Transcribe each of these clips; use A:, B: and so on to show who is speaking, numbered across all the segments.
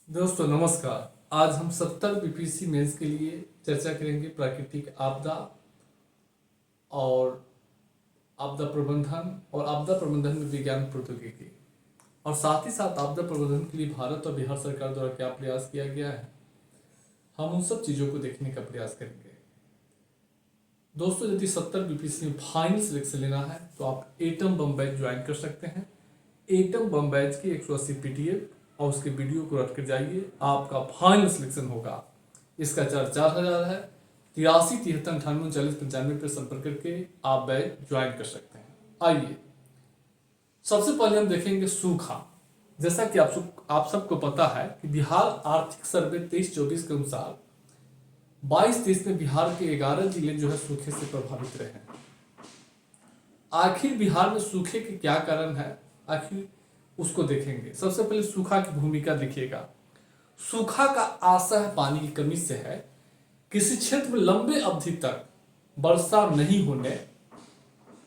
A: दोस्तों नमस्कार। आज हम 70 बीपीएससी मेंस के लिए चर्चा करेंगे प्राकृतिक आपदा और आपदा प्रबंधन और आपदा प्रबंधन में विज्ञान प्रौद्योगिकी और साथ ही साथ आपदा प्रबंधन के लिए भारत और बिहार सरकार द्वारा क्या प्रयास किया गया है, हम उन सब चीज़ों को देखने का प्रयास करेंगे। दोस्तों यदि 70 बीपीएससी में फाइनल सिलेक्शन लेना है तो आप एटम बम बैच ज्वाइन कर सकते हैं। एटम बम बैच की 180 पीडीएफ और उसके वीडियो को रख कर जाइए, आपका फाइनल सिलेक्शन होगा। इसका चार्ज 4000 है। 83 73 98 49 पर संपर्क करके आप बैच ज्वाइन कर सकते हैं। आइए सबसे पहले हम देखेंगे सूखा। जैसा कि आप सबको पता है कि बिहार आर्थिक सर्वे 23-24 के अनुसार 22-23 में बिहार के 11 जिले जो है सूखे से प्रभावित रहे हैं। आखिर बिहार में सूखे के क्या कारण है, आखिर उसको देखेंगे। सबसे पहले सूखा की भूमिका देखिएगा। सूखा का आशय पानी की कमी से है। किसी क्षेत्र में लंबे अवधि तक वर्षा नहीं होने,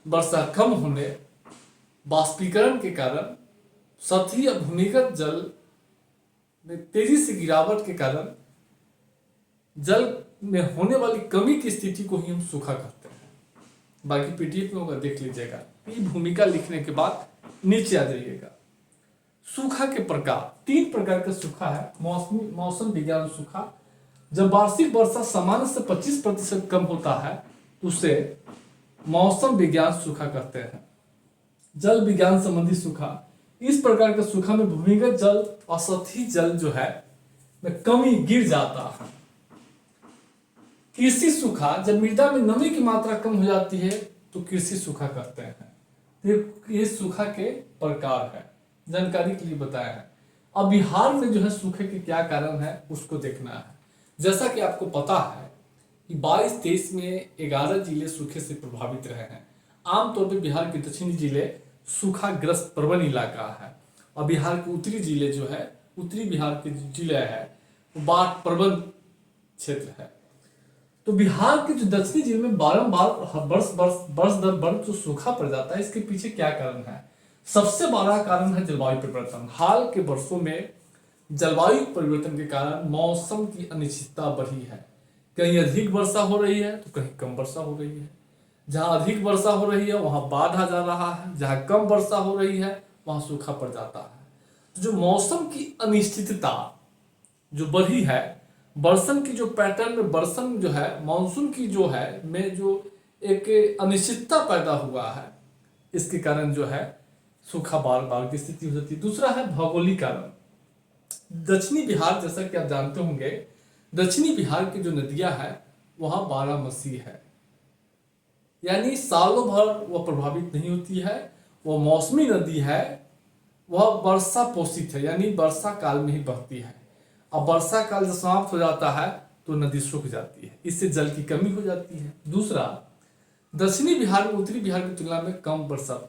A: वर्षा कम होने, बाष्पीकरण के कारण सतही या भूमिगत जल में तेजी से गिरावट के कारण जल में होने वाली कमी की स्थिति को ही हम सूखा कहते हैं। बाकी पीडीएफ में होगा, देख लीजिएगा। ये भूमिका लिखने के बाद नीचे आ जाइएगा। सूखा के प्रकार, 3 प्रकार का सूखा है। मौसम विज्ञान सूखा, जब वार्षिक वर्षा सामान्य से 25% कम होता है तो उसे मौसम विज्ञान सूखा कहते हैं। जल विज्ञान संबंधी सूखा, इस प्रकार का सूखा में भूमिगत जल और सतही जल जो है में कमी गिर जाता है। कृषि सूखा, जब मृदा में नमी की मात्रा कम हो जाती है तो कृषि सूखा कहते हैं। ये सूखा के प्रकार है, जानकारी के लिए बताया है। अब बिहार में जो है सूखे के क्या कारण है उसको देखना है। जैसा कि आपको पता है कि 22-23 में 11 जिले सूखे से प्रभावित रहे हैं। आमतौर पर बिहार के दक्षिणी जिले सूखाग्रस्त प्रवण इलाका है और बिहार के उत्तरी जिले जो है, उत्तरी बिहार के जिले है वो बाढ़ प्रवण क्षेत्र है। तो बिहार के जो दक्षिणी जिले में बारंबार वर्ष दर वर्ष जो सूखा पड़ जाता है, इसके पीछे क्या कारण है? सबसे बड़ा कारण है जलवायु परिवर्तन। हाल के वर्षों में जलवायु परिवर्तन के कारण मौसम की अनिश्चितता बढ़ी है। कहीं अधिक वर्षा हो रही है तो कहीं कम वर्षा हो रही है। जहां अधिक वर्षा हो रही है वहां बाढ़ आ जा रहा है, जहां कम वर्षा हो रही है वहां सूखा पड़ जाता है। तो जो मौसम की अनिश्चितता जो बढ़ी है, बरसन की जो पैटर्न में बरसन जो है, मानसून की जो है में जो एक अनिश्चितता पैदा हुआ है, इसके कारण जो है सूखा बार बार की स्थिति हो जाती है। दूसरा है भौगोलिक कारण। दक्षिणी बिहार, जैसा कि आप जानते होंगे, दक्षिणी बिहार की जो नदियां हैं वहां 12 है, यानी सालों भर वह प्रभावित नहीं होती है। वह मौसमी नदी है, वह वर्षा पोषित है, यानी वर्षा काल में ही बहती है। अब वर्षा काल जब समाप्त हो जाता है तो नदी सूख जाती है, इससे जल की कमी हो जाती है। दूसरा, दक्षिणी बिहार में उत्तरी बिहार की तुलना में कम वर्षा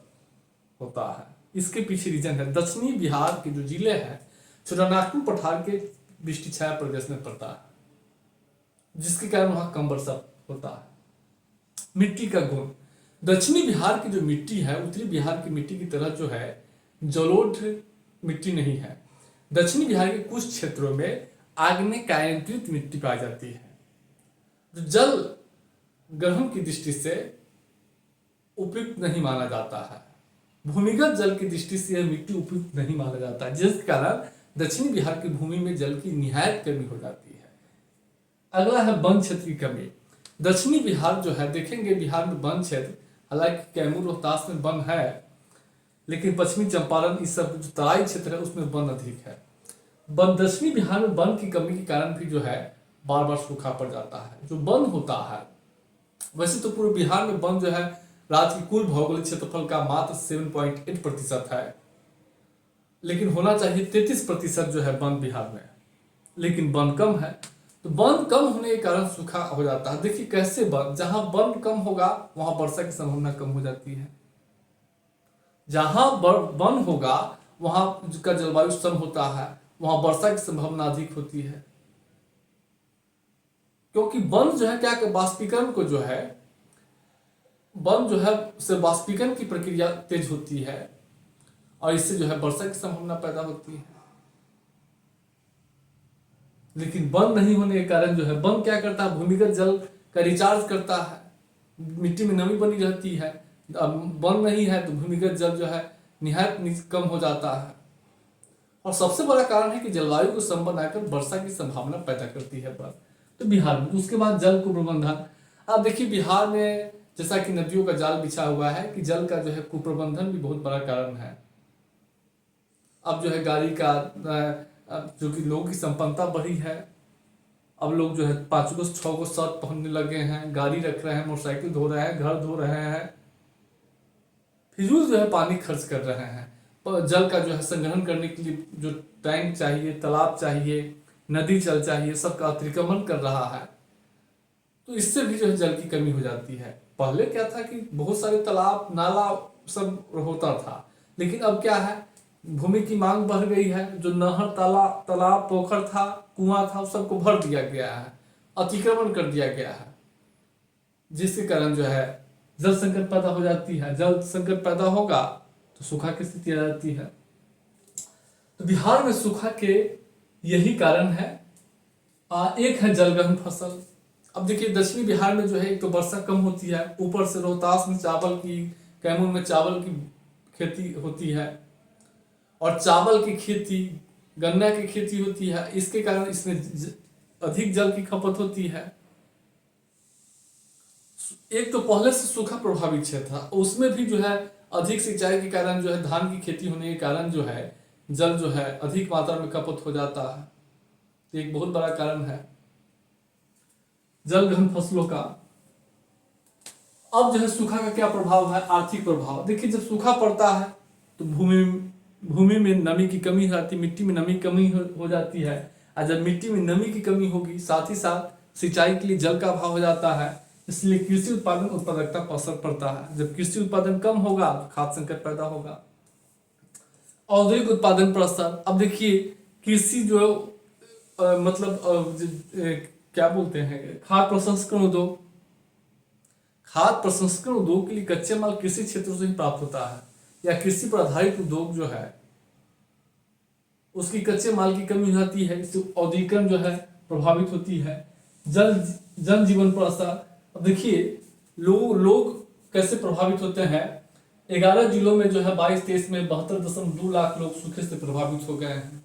A: होता है। इसके पीछे रीजन है, दक्षिणी बिहार के जो जिले हैं छोटानागपुर पठार के वृष्टि छाया प्रदेश में पड़ता है, जिसके कारण वहां कम वर्षा होता है। मिट्टी का गुण, दक्षिणी बिहार की जो मिट्टी है उत्तरी बिहार की मिट्टी की तरह जो है जलोढ़ मिट्टी नहीं है। दक्षिणी बिहार के कुछ क्षेत्रों में आग्नेयकायंत्रित मिट्टी पाई जाती है, जो जल ग्रहण की दृष्टि से उपयुक्त नहीं माना जाता है। भूमिगत जल की दृष्टि से यह मिट्टी उपयुक्त नहीं माना जाता है, जिस कारण दक्षिणी बिहार की भूमि में जल की निहायत कमी हो जाती है। अगला है वन क्षेत्र की कमी। दक्षिणी बिहार जो है, देखेंगे बिहार में वन क्षेत्र, हालांकि कैमूर रोहतास में वन है, लेकिन पश्चिमी चंपारण इस सब जो तराई क्षेत्र है उसमें वन अधिक है। दक्षिणी बिहार में वन की कमी के कारण भी जो है बार बार सूखा पड़ जाता है। जो वन होता है, वैसे तो पूरे बिहार में वन जो है राज्य की कुल भौगोलिक क्षेत्रफल का मात्र 7.8% है, लेकिन होना चाहिए 33% जो है वन बिहार में, लेकिन वन कम है। तो वन कम होने के कारण सूखा हो जाता है। देखिए कैसे, वन जहां वन कम होगा वहां वर्षा की संभावना कम हो जाती है। जहां वन होगा वहां का जलवायु सम होता है, वहां वर्षा की संभावना अधिक होती है, क्योंकि वन जो है क्या, बाष्पीकरण को जो है, वन जो है से बाष्पीकरण की प्रक्रिया तेज होती है और इससे जो है वर्षा की संभावना पैदा होती है। लेकिन बंद नहीं होने के कारण जो है, बंद क्या करता है, भूमिगत जल का रिचार्ज करता है, मिट्टी में नमी बनी रहती है। अब बंद नहीं है तो भूमिगत जल जो है निहायत कम हो जाता है। और सबसे बड़ा कारण है कि जलवायु को सम बनाकर वर्षा की संभावना पैदा करती है पर तो बिहार में। उसके बाद जल कुप्रबंधन। अब देखिए बिहार में जैसा कि नदियों का जाल बिछा हुआ है कि जल का जो है कुप्रबंधन भी बहुत बड़ा कारण है। अब जो है गाड़ी का अब जो कि लोगों की संपन्नता बढ़ी है, अब लोग जो है 5 को 6 को शर्ट पहनने लगे हैं, गाड़ी रख रहे हैं, मोटरसाइकिल धो रहे हैं, घर धो रहे हैं, फिजूल जो है पानी खर्च कर रहे हैं। पर जल का जो है संग्रहण करने के लिए जो टैंक चाहिए, तालाब चाहिए, नदी जल चाहिए, सबका अतिक्रमण कर रहा है। तो इससे भी जो है जल की कमी हो जाती है। पहले क्या था कि बहुत सारे तालाब नाला सब होता था, लेकिन अब क्या है, भूमि की मांग बढ़ गई है। जो नहर तालाब पोखर था, कुआं था, सबको भर दिया गया है, अतिक्रमण कर दिया गया है, जिसके कारण जो है जल संकट पैदा हो जाती है। जल संकट पैदा होगा तो सूखा की स्थिति आ जाती है। तो बिहार में सूखा के यही कारण है। एक है जलग्रहण फसल। अब देखिए दक्षिणी बिहार में जो है एक तो वर्षा कम होती है, ऊपर से रोहतास में कैमूर में चावल की खेती होती है, और चावल की खेती, गन्ना की खेती होती है, इसके कारण इसमें अधिक जल की खपत होती है। एक तो पहले से सूखा प्रभावित क्षेत्र था, उसमें भी जो है अधिक सिंचाई के कारण जो है धान की खेती होने के कारण जो है जल जो है अधिक मात्रा में खपत हो जाता है। तो एक बहुत बड़ा कारण है जल ग्रहण फसलों का। अब जो है सूखा का क्या प्रभाव है, आर्थिक प्रभाव। देखिए जब सूखा पड़ता है तो भूमि में नमी की कमी हो जाती है, मिट्टी में नमी कमी हो जाती है। और जब मिट्टी में नमी की कमी होगी, साथ ही साथ सिंचाई के लिए जल का अभाव हो जाता है, इसलिए कृषि उत्पादन उत्पादकता पर असर पड़ता है। जब कृषि उत्पादन कम होगा तो खाद्य संकट पैदा होगा। औद्योगिक उत्पादन पर असर। अब देखिए कृषि जो क्या बोलते हैं, खाद्य प्रसंस्करण उद्योग। खाद्य प्रसंस्करण उद्योग के लिए कच्चे माल कृषि क्षेत्रों से ही प्राप्त होता है, या कृषि पर आधारित उद्योग जो है उसकी कच्चे माल की कमी हो जाती है, इससे औद्योगिकरण जो है प्रभावित होती है। जन जीवन पर असर। अब देखिए लोग कैसे प्रभावित होते हैं। 11 जिलों में जो है 22-23 में 72.2 लाख लोग सूखे से प्रभावित हो गए हैं।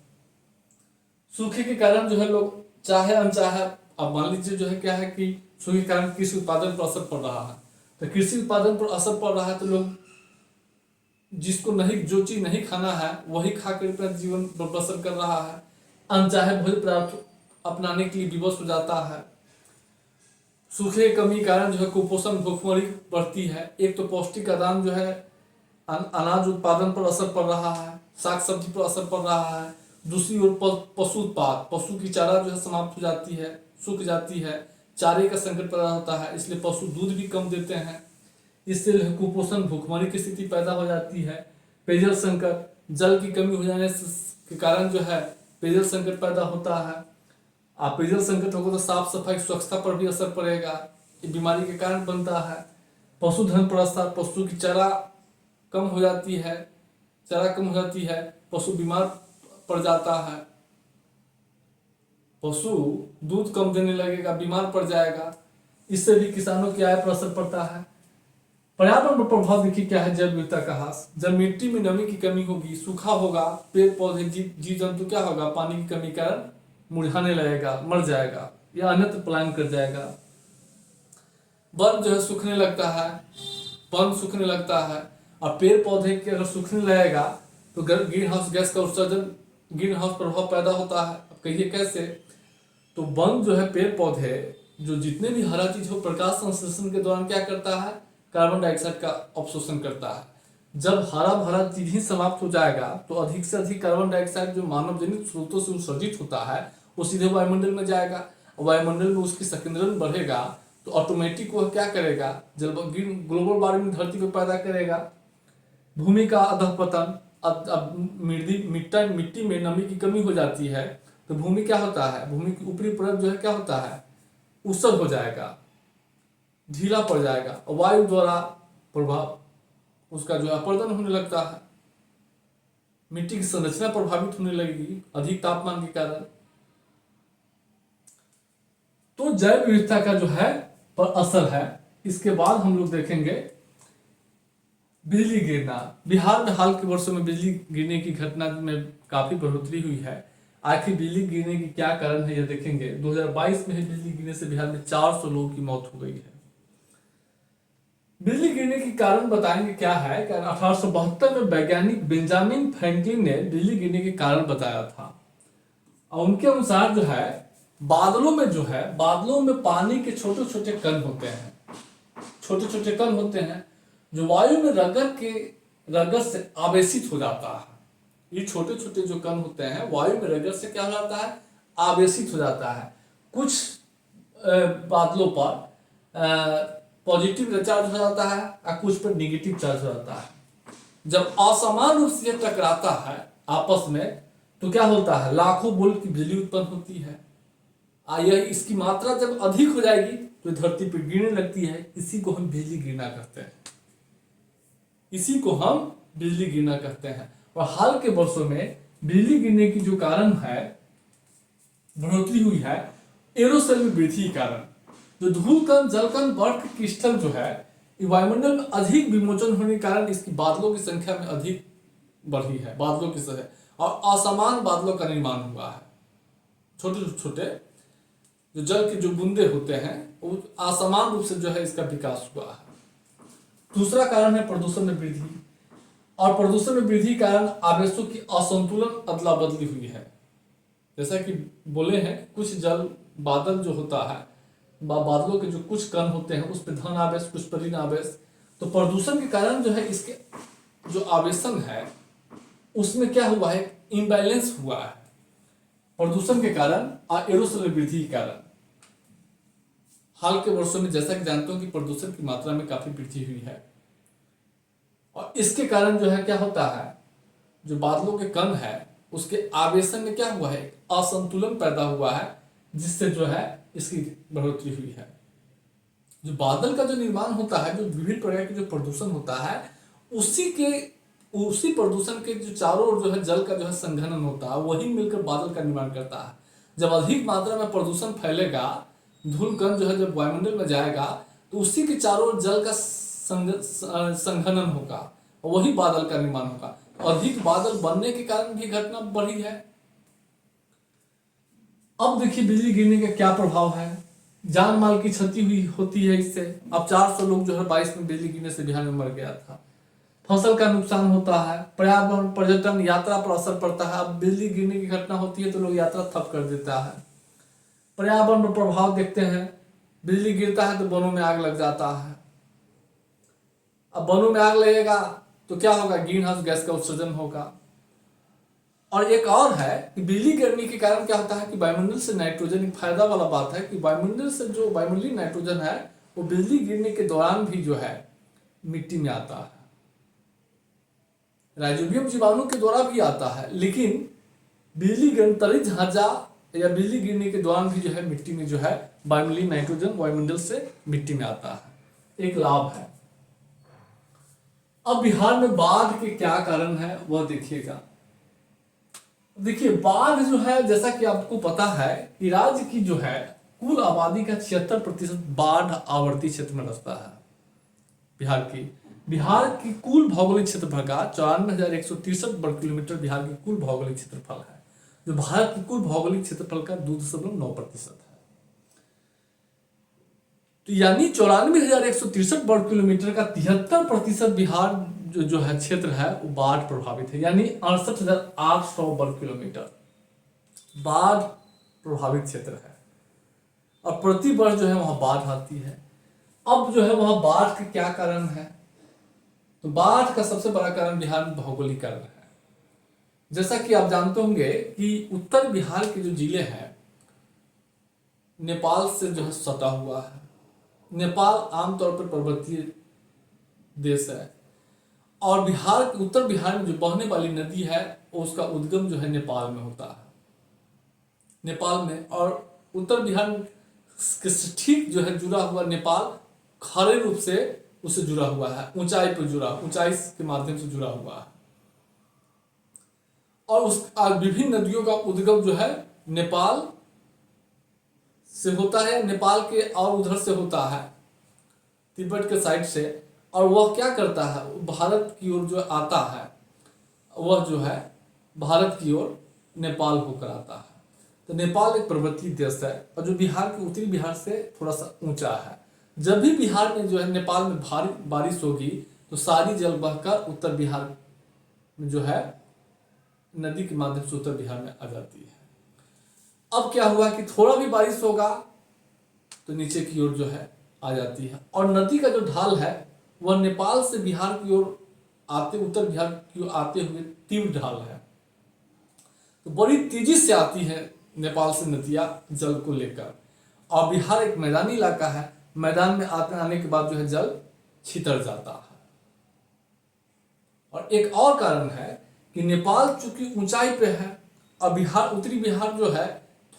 A: सूखे के कारण जो है लोग चाहे अनचाहे, अब मान लीजिए जो है क्या है कि सूखे के कारण कृषि उत्पादन पर असर पड़ रहा है, तो कृषि उत्पादन पर असर पड़ रहा है तो लोग जिसको नहीं, जो चीज नहीं खाना है वही खाकर अपना जीवन बसर कर रहा है, अनचाहे भोज्य पदार्थ अपनाने के लिए विवश हो जाता है। सूखे कमी कारण जो है कुपोषण, भूखमरी बढ़ती है। एक तो पौष्टिक आदान जो है अनाज उत्पादन पर असर पड़ रहा है, साग सब्जी पर असर पड़ रहा है। दूसरी ओर पशु उत्पाद, पशु की चारा जो है समाप्त हो जाती है, सूख जाती है, चारे का संकट पैदा होता है, इसलिए पशु दूध भी कम देते हैं। इससे कुपोषण, भूखमरी की स्थिति पैदा हो जाती है। पेयजल संकट, जल की कमी हो जाने के कारण जो है पेयजल संकट पैदा होता है। पेयजल संकट होगा तो साफ सफाई, स्वच्छता पर भी असर पड़ेगा, ये बीमारी के कारण बनता है। पशुधन पर असर, पशु की चारा कम हो जाती है, चारा कम हो जाती है, पशु बीमार पड़ जाता है, पशु दूध कम देने लगेगा, बीमार पड़ जाएगा। इससे भी किसानों की आय पर असर पड़ता है। पर्यावरण पर प्रभाव देखिए क्या है, जैव विविधता का ह्रास। जब मिट्टी में नमी की कमी होगी, सूखा होगा, पेड़ पौधे जीव जंतु क्या होगा, पानी की कमी कारण मुरझाने लगेगा, मर जाएगा या अन्यत्र पलायन कर जाएगा। वन जो है सूखने लगता है, वन सूखने लगता है, और पेड़ पौधे के अगर सूखने लगेगा तो ग्रीन हाउस गैस का उत्सर्जन, ग्रीन हाउस प्रभाव पैदा होता है। अब कहिए कैसे, तो वन जो है, पेड़ पौधे जो जितने भी हरा चीज हो, प्रकाश संश्लेषण के दौरान क्या करता है, कार्बन डाइऑक्साइड का अवशोषण करता है। जब हरा भरा चीज ही समाप्त हो जाएगा तो अधिक से अधिक कार्बन डाइऑक्साइड जो मानव जनित स्रोतों से उत्सर्जित होता है वो सीधे वायुमंडल में जाएगा। वायुमंडल में उसकी संकेंद्रण बढ़ेगा तो ऑटोमेटिक वह क्या करेगा, ग्लोबल वार्मिंग धरती पर पैदा करेगा। भूमि का अधःपतन। अब मिट्टी में नमी की कमी हो जाती है तो भूमि क्या होता है, भूमि की ऊपरी परत जो है क्या होता है, ऊसर हो जाएगा, ढीला पड़ जाएगा, और वायु द्वारा प्रभाव उसका जो अपरदन होने लगता है। मिट्टी की संरचना प्रभावित होने लगेगी अधिक तापमान के कारण। तो जैव विविधता का जो है पर असर है। इसके बाद हम लोग देखेंगे बिजली गिरना। बिहार में हाल के वर्षों में बिजली गिरने की घटना में काफी बढ़ोतरी हुई है। आखिर बिजली गिरने की क्या कारण है यह देखेंगे। 2022 में ही बिजली गिरने से बिहार में 400 लोगों की मौत हो गई है। बिजली गिरने के कारण बताएंगे क्या है। 1872 में वैज्ञानिक बेंजामिन फ्रैंकलिन ने बिजली गिरने के कारण बताया था। और उनके अनुसार जो है बादलों में जो है, बादलों में पानी के छोटे छोटे कण होते हैं, छोटे छोटे कण होते हैं जो वायु में रगड़ से आवेशित हो जाता है। ये छोटे छोटे जो कण होते हैं वायु में रगड़ से क्या हो जाता है, आवेशित हो जाता है। कुछ बादलों पर पॉजिटिव चार्ज हो जाता है और कुछ पर निगेटिव चार्ज हो जाता है। जब असमान रूप से टकराता है आपस में तो क्या होता है, लाखों वोल्ट की बिजली उत्पन्न होती है। यह इसकी मात्रा जब अधिक हो जाएगी तो धरती पर गिरने लगती है। इसी को हम बिजली गिरना कहते हैं, इसी को हम बिजली गिरना कहते हैं। और हाल के वर्षों में बिजली गिरने की जो कारण है, बढ़ोतरी हुई है एरोसोल में वृद्धि के कारण। जो धूल कण, जल कण, बर्फ के क्रिस्टल जो है वायुमंडल में अधिक विमोचन होने के कारण इसकी बादलों की संख्या में अधिक बढ़ी है। बादलों की संख्या और असमान बादलों का निर्माण हुआ है। छोटे छोटे जो जल के जो बूंदे होते हैं वो असमान रूप से जो है इसका विकास हुआ है। दूसरा कारण है प्रदूषण में वृद्धि। और प्रदूषण में वृद्धि के कारण आवेशों की असंतुलन अदला बदली हुई है। जैसा कि बोले हैं कुछ जल बादल जो होता है, बादलों के जो कुछ कण होते हैं उस पर धन आवेश, कुछ पर ऋण आवेश। तो प्रदूषण के कारण जो है इसके जो आवेशन है उसमें क्या हुआ है, इम्बैलेंस हुआ है। प्रदूषण के कारण और एरोसोल वृद्धि के कारण हाल के वर्षों में जैसा कि जानते हो कि प्रदूषण की मात्रा में काफी वृद्धि हुई है। और इसके कारण जो है क्या होता है, जो बादलों के कण है उसके आवेशन में क्या हुआ है, असंतुलन पैदा हुआ है, जिससे जो है इसकी बढ़ोतरी हुई है। जो बादल का जो निर्माण होता है, जो विभिन्न प्रकार के जो प्रदूषण होता है, उसी प्रदूषण के जो चारों ओर जो है जल का जो है संघनन होता है, वही मिलकर बादल का निर्माण करता है। जब अधिक मात्रा में प्रदूषण फैलेगा, धूल कण जो है जब वायुमंडल में जाएगा तो उसी के चारों ओर जल का संघनन होगा और वही बादल का निर्माण होगा। अधिक बादल बनने के कारण भी घटना बढ़ी है। अब देखिए बिजली गिरने का क्या प्रभाव है। जान माल की क्षति हुई होती है इससे। अब 400 लोग जो है 22 में बिजली गिरने से बिहार में मर गया था। फसल का नुकसान होता है, पर्यावरण, पर्यटन, यात्रा पर असर पड़ता है। अब बिजली गिरने की घटना होती है तो लोग यात्रा ठप कर देता है। पर्यावरण पर प्रभाव देखते हैं, बिजली गिरता है तो वनों में आग लग जाता है। अब वनों में आग लगेगा तो क्या होगा, ग्रीन हाउस गैस का उत्सर्जन होगा। और एक और है कि बिजली गिरने के कारण क्या होता है कि वायुमंडल से नाइट्रोजन, एक फायदा वाला बात है कि वायुमंडल से जो वायुमंडलीय नाइट्रोजन है वो बिजली गिरने के दौरान भी जो है मिट्टी में आता है। राइजोबियम जीवाणु के द्वारा भी आता है, लेकिन बिजली गिरने झांझा या बिजली गिरने के दौरान भी जो है मिट्टी में जो है वायुमंडलीय नाइट्रोजन वायुमंडल से मिट्टी में आता है। एक लाभ है। अब बिहार में बाढ़ के क्या कारण है वह देखिएगा। देखिए बाढ़ जो है, जैसा कि आपको पता है कि राज्य की जो है कुल आबादी का 76% बाढ़ आवर्ती क्षेत्र में बसता है। बिहार की कुल भौगोलिक क्षेत्रफल का 94,163 वर्ग किलोमीटर बिहार की कुल भौगोलिक क्षेत्रफल है, जो भारत की कुल भौगोलिक क्षेत्रफल का 2.9% है। तो यानी 94,163 वर्ग किलोमीटर का 73% बिहार जो है क्षेत्र है वो बाढ़ प्रभावित है। यानी 68,800 वर्ग किलोमीटर बाढ़ प्रभावित क्षेत्र है। और प्रति वर्ष जो है वहां बाढ़ आती है। अब जो है वहां बाढ़ के क्या कारण है, तो बाढ़ का सबसे बड़ा कारण बिहार में भौगोलिकरण है। जैसा कि आप जानते होंगे कि उत्तर बिहार के जो जिले हैं नेपाल से जो है सटा हुआ है। नेपाल आमतौर पर पर्वतीय देश है और बिहार, उत्तर बिहार में जो बहने वाली नदी है उसका उद्गम जो है नेपाल में होता है, नेपाल में। और उत्तर बिहार के ठीक जो है जुड़ा हुआ नेपाल खारे रूप से उससे जुड़ा हुआ है, ऊंचाई के माध्यम से जुड़ा हुआ है। और उस विभिन्न नदियों का उद्गम जो है नेपाल से होता है, नेपाल के और उधर से होता है, तिब्बत के साइड से। और वह क्या करता है, भारत की ओर जो आता है, वह जो है भारत की ओर नेपाल होकर आता है। तो नेपाल एक पर्वतीय देश है और जो बिहार के उत्तरी बिहार से थोड़ा सा ऊंचा है। जब भी बिहार में जो है, नेपाल में भारी बारिश होगी तो सारी जल बहकर उत्तर बिहार में जो है नदी के माध्यम से उत्तर बिहार में आ जाती है। अब क्या हुआ कि थोड़ा भी बारिश होगा तो नीचे की ओर जो है आ जाती है, और नदी का जो ढाल है वह नेपाल से बिहार की ओर आते, उत्तर बिहार की ओर आते हुए तीव्र ढाल है। तो बड़ी तेजी से आती है नेपाल से नदियां जल को लेकर, और बिहार एक मैदानी इलाका है, मैदान में आने के बाद जो है जल छितर जाता है। और एक और कारण है कि नेपाल चूंकि ऊंचाई पे है और बिहार, उत्तरी बिहार जो है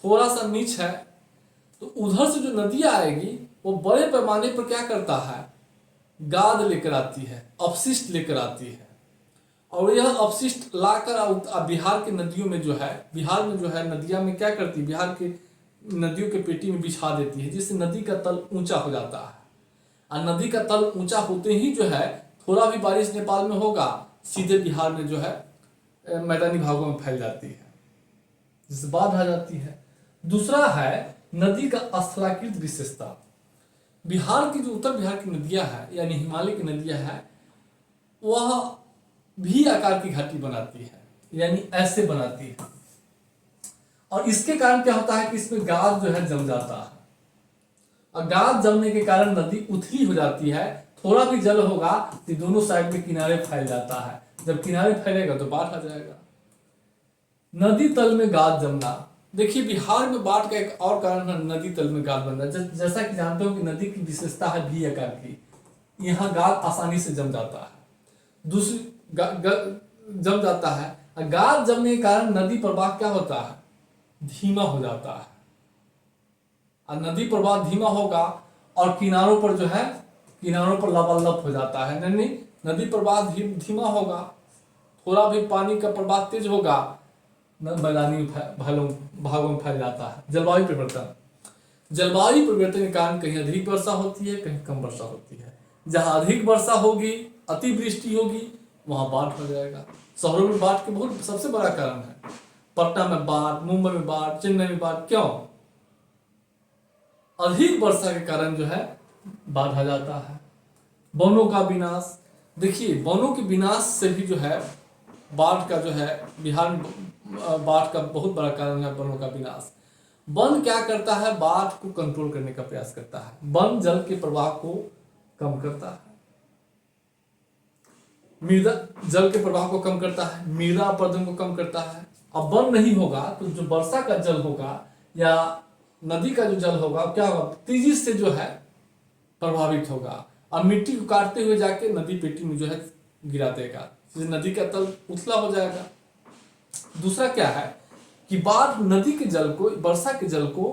A: थोड़ा सा नीच है, तो उधर से जो नदियां आएगी वो बड़े पैमाने पर क्या करता है, गाद लेकर आती है, अपशिष्ट लेकर आती है। और यह अपशिष्ट लाकर बिहार के नदियों में जो है, बिहार में जो है नदियां में क्या करती है, बिहार के नदियों के पेटी में बिछा देती है, जिससे नदी का तल ऊंचा हो जाता है। और नदी का तल ऊंचा होते ही जो है थोड़ा भी बारिश नेपाल में होगा सीधे बिहार में जो है मैदानी भागों में फैल जाती है, जिससे बाढ़ आ जाती है। दूसरा है नदी का स्थलाकृत विशेषता। बिहार की जो उत्तर बिहार की नदियां हैं यानी हिमालय की नदियां हैं, वह भी आकार की घाटी बनाती है, यानी ऐसे बनाती है। और इसके कारण क्या होता है कि इसमें गाद जो है जम जाता है, और गाद जमने के कारण नदी उथली हो जाती है। थोड़ा भी जल होगा तो दोनों साइड में किनारे फैल जाता है, जब किनारे फैलेगा तो बाढ़ आ जाएगा। नदी तल में गाद जमना, देखिए बिहार में बाढ़ का एक और कारण है नदी तल में गाद बनना। जैसा कि जानते हो कि नदी की विशेषता है भी आकार की, यहाँ गाद आसानी से जम जाता है। दूसरी जम जाता है, गाद जमने के कारण नदी प्रवाह क्या होता है, धीमा हो जाता है। और नदी प्रवाह धीमा होगा और किनारों पर जो है, किनारों पर लबालब हो जाता है, यानी नदी प्रवाह धीमा होगा, थोड़ा भी पानी का प्रवाह तेज होगा, मैदानी भागों में फैल जाता है। जलवायु परिवर्तन, जलवायु परिवर्तन के कारण कहीं अधिक वर्षा होती है, कहीं कम वर्षा होती है। जहां अधिक वर्षा होगी, अतिवृष्टि होगी, वहां बाढ़ हो जाएगा। शहरों में बाढ़ के बहुत सबसे बड़ा कारण है, पटना में बाढ़, मुंबई में बाढ़, चेन्नई में बाढ़। क्यों? अधिक वर्षा के कारण जो है बाढ़ आ जाता है। वनों का विनाश, देखिए वनों के विनाश से भी जो है बाढ़ का जो है, बिहार में बाढ़ का बहुत बड़ा कारण है वनों का विनाश। वन क्या करता है, बाढ़ को कंट्रोल करने का प्रयास करता है। वन जल के प्रवाह को कम करता है, मृदा जल के प्रवाह को कम करता है, मृदा अपरदन को कम करता है। अब वन नहीं होगा तो जो वर्षा का जल होगा या नदी का जो जल होगा क्या होगा, तेजी से जो है प्रभावित होगा और मिट्टी को काटते हुए जाके नदी पेटी में जो है गिरा देगा, जिससे नदी का तल उथला हो जाएगा। दूसरा क्या है कि बाढ़ नदी के जल को, वर्षा के जल को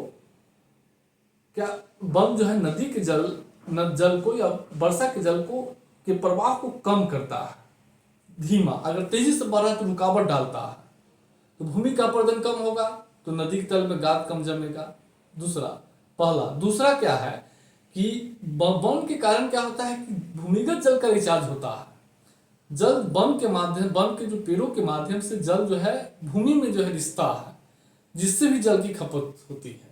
A: क्या, वन जो है नदी के जल को या वर्षा के जल को के प्रवाह को कम करता है, धीमा। अगर तेजी से बढ़ रहा है तो रुकावट डालता है, तो भूमि का अपरदन कम होगा तो नदी के तल में गाद कम जमेगा। दूसरा क्या है कि वन के कारण क्या होता है कि भूमिगत जल का रिचार्ज होता है। जल वन के माध्यम, वन के जो पेड़ों के माध्यम से जल जो है भूमि में जो है रिश्ता है, जिससे भी जल की खपत होती है,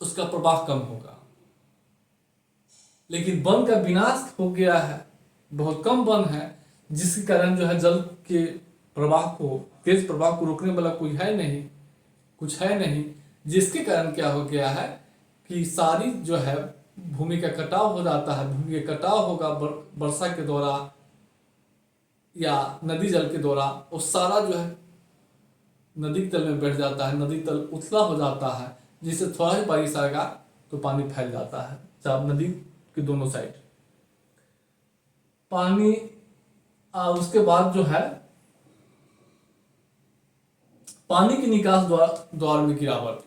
A: उसका प्रवाह कम होगा। लेकिन वन का विनाश हो गया है, बहुत कम वन है, जिसके कारण जो है जल के प्रवाह को, तेज प्रवाह को रोकने वाला कोई है नहीं, कुछ है नहीं, जिसके कारण क्या हो गया है कि सारी जो है भूमि का कटाव हो जाता है। भूमि का कटाव होगा वर्षा के द्वारा या नदी जल के द्वारा, वो सारा जो है नदी के तल में बैठ जाता है, नदी तल उथला हो जाता है, जिससे थोड़ा ही बारिश आएगा तो पानी फैल जाता है जब नदी के दोनों साइड पानी। उसके बाद जो है पानी की निकास द्वार में गिरावट।